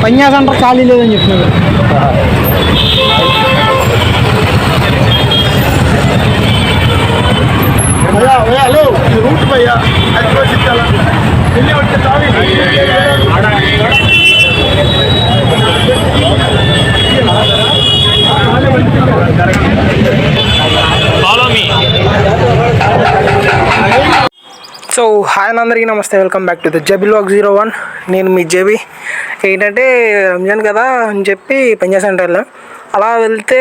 పన్యాస్ అంటారు ఖాళీ లేదని చెప్తున్నారు. సో హాయ్ అందరికీ నమస్తే, welcome back to the Zabi vlog 01. నేను మీ జబీ. ఏంటంటే రంజాన్ కదా అని చెప్పి పంజా సెంటర్ వెళ్ళాం. అలా వెళ్తే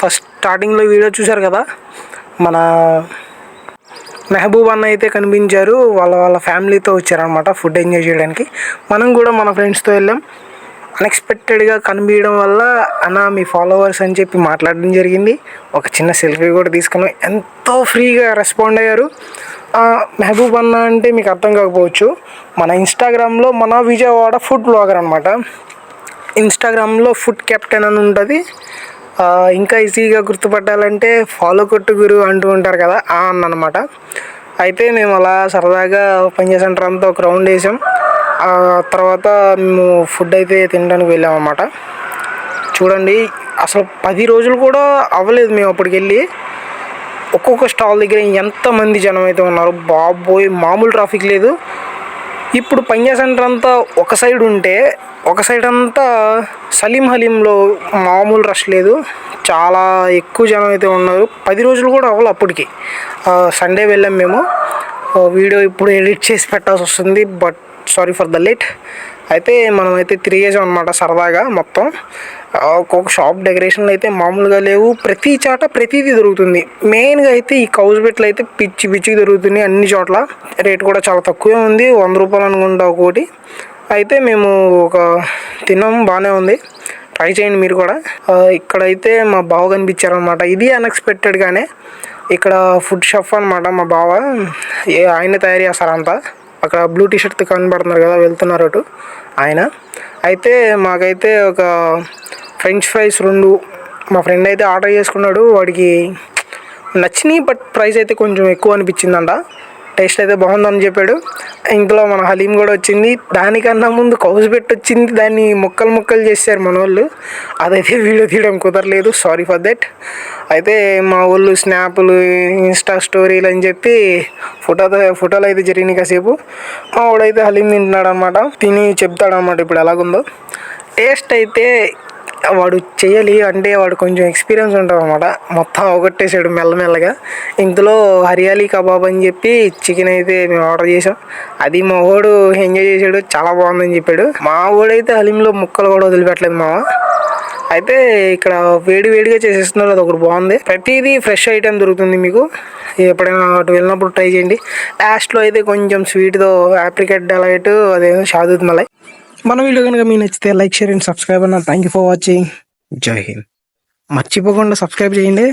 ఫస్ట్ స్టార్టింగ్లో వీడియో చూశారు కదా, మన మెహబూబ్ అన్న అయితే కనిపించారు. వాళ్ళ ఫ్యామిలీతో వచ్చారనమాట ఫుడ్ ఎంజాయ్ చేయడానికి. మనం కూడా మన ఫ్రెండ్స్తో వెళ్ళాం. అన్ఎక్స్పెక్టెడ్గా కనిపించడం వల్ల అన్న మీ ఫాలోవర్స్ అని చెప్పి మాట్లాడడం జరిగింది. ఒక చిన్న సెల్ఫీ కూడా తీసుకున్నాం. ఎంతో ఫ్రీగా రెస్పాండ్ అయ్యారు. మెహబూబ్ అన్న అంటే మీకు అర్థం కాకపోవచ్చు, మన ఇన్స్టాగ్రామ్లో మన విజయవాడ ఫుడ్ బ్లాగర్ అనమాట. ఇన్స్టాగ్రామ్లో ఫుడ్ కెప్టెన్ అని ఉంటుంది. ఇంకా ఈజీగా గుర్తుపట్టాలంటే ఫాలో కొట్టు గురు అంటూ ఉంటారు కదా, ఆ అన్నమాట. అయితే మేము అలా సరదాగా పంజా సెంటర్ అంతా ఒక రౌండ్ వేసాం. ఆ తర్వాత మేము ఫుడ్ అయితే తినడానికి వెళ్ళామన్నమాట. చూడండి, అసలు 10 రోజులు కూడా అవ్వలేదు మేము అప్పటికి వెళ్ళి. ఒక్కొక్క స్టాల్ దగ్గర ఎంతమంది జనం అయితే ఉన్నారు బాబోయ్, మామూలు ట్రాఫిక్ లేదు. ఇప్పుడు పంజా సెంటర్ అంతా ఒక సైడ్ ఉంటే ఒక సైడ్ అంతా సలీం హలీంలో మామూలు రష్ లేదు, చాలా ఎక్కువ జనం అయితే ఉన్నారు. 10 రోజులు కూడా అవ్వాలి అప్పటికి. సండే వెళ్ళాం మేము. వీడియో ఇప్పుడు ఎడిట్ చేసి పెట్టాల్సి వస్తుంది, but sorry for the late. అయితే మనమైతే తిరిగేసాం అనమాట సరదాగా మొత్తం. ఒక్కొక్క షాప్ డెకరేషన్లు అయితే మామూలుగా లేవు. ప్రతి చాట ప్రతిదీ దొరుకుతుంది. మెయిన్గా అయితే ఈ కౌజ్ బెట్లు అయితే పిచ్చికి దొరుకుతున్నాయి అన్ని చోట్ల. రేట్ కూడా చాలా తక్కువే ఉంది, 100 రూపాయలు అనుకుంటా ఒకటి. అయితే మేము ఒక తిన్నాం, బాగానే ఉంది. ట్రై చేయండి మీరు కూడా. ఇక్కడైతే మా బావ కనిపించారనమాట. ఇది అన్ఎక్స్పెక్టెడ్గానే. ఇక్కడ ఫుడ్ షెఫ్ అనమాట మా బావ, ఆయన తయారు చేస్తారంతా. అక్కడ బ్లూ టీషర్ట్ కనబడుతున్నారు కదా, వెళ్తున్నారు అటు ఆయన. అయితే మాకైతే ఒక ఫ్రెంచ్ ఫ్రైస్ 2 మా ఫ్రెండ్ అయితే ఆర్డర్ చేసుకున్నాడు. వాడికి నచ్చినాయి, బట్ ప్రైస్ అయితే కొంచెం ఎక్కువ అనిపించిందంట. టేస్ట్ అయితే బాగుందని చెప్పాడు. ఇందులో మన హలీం కూడా వచ్చింది. దానికన్నా ముందు కౌజ్ పెట్టి వచ్చింది, దాన్ని ముక్కలు చేశారు మన వాళ్ళు. అదైతే వీడియో తీయడం కుదరలేదు, సారీ ఫర్ దట్. అయితే మా వాళ్ళు స్నాప్లు, ఇన్స్టా స్టోరీలు అని చెప్పి ఫోటోలు అయితే జరిగినాయి కాసేపు. మా వాడైతే హలీం తింటున్నాడు అనమాట. తిని చెప్తాడనమాట ఇప్పుడు ఎలాగుందో. టేస్ట్ అయితే వాడు చేయాలి అంటే వాడు కొంచెం ఎక్స్పీరియన్స్ ఉంటుంది అనమాట. మొత్తం ఒకటేసాడు మెల్లమెల్లగా. ఇందులో హరియాలీ కబాబ్ అని చెప్పి చికెన్ అయితే మేము ఆర్డర్ చేసాం. అది మా వాడు ఎంజాయ్ చేసాడు, చాలా బాగుందని చెప్పాడు. మా వాడైతే హలీంలో ముక్కలు కూడా వదిలిపెట్టలేదు మావ. అయితే ఇక్కడ వేడిగా చేసేస్తున్నారు, అది ఒకటి బాగుంది. ప్రతిదీ ఫ్రెష్ ఐటెం దొరుకుతుంది మీకు. ఎప్పుడైనా అటు వెళ్ళినప్పుడు ట్రై చేయండి. లాస్ట్లో అయితే కొంచెం స్వీట్తో ఆప్రికెట్ డెలైట్, అదేమో షాదూద్ మలై. మన వీడియో కనుక మీకు నచ్చితే లైక్, షేర్ అండ్ సబ్స్క్రైబ్ అన్న. Thank you for watching. జై హింద్. మర్చిపోకుండా సబ్స్క్రైబ్ చేయండి.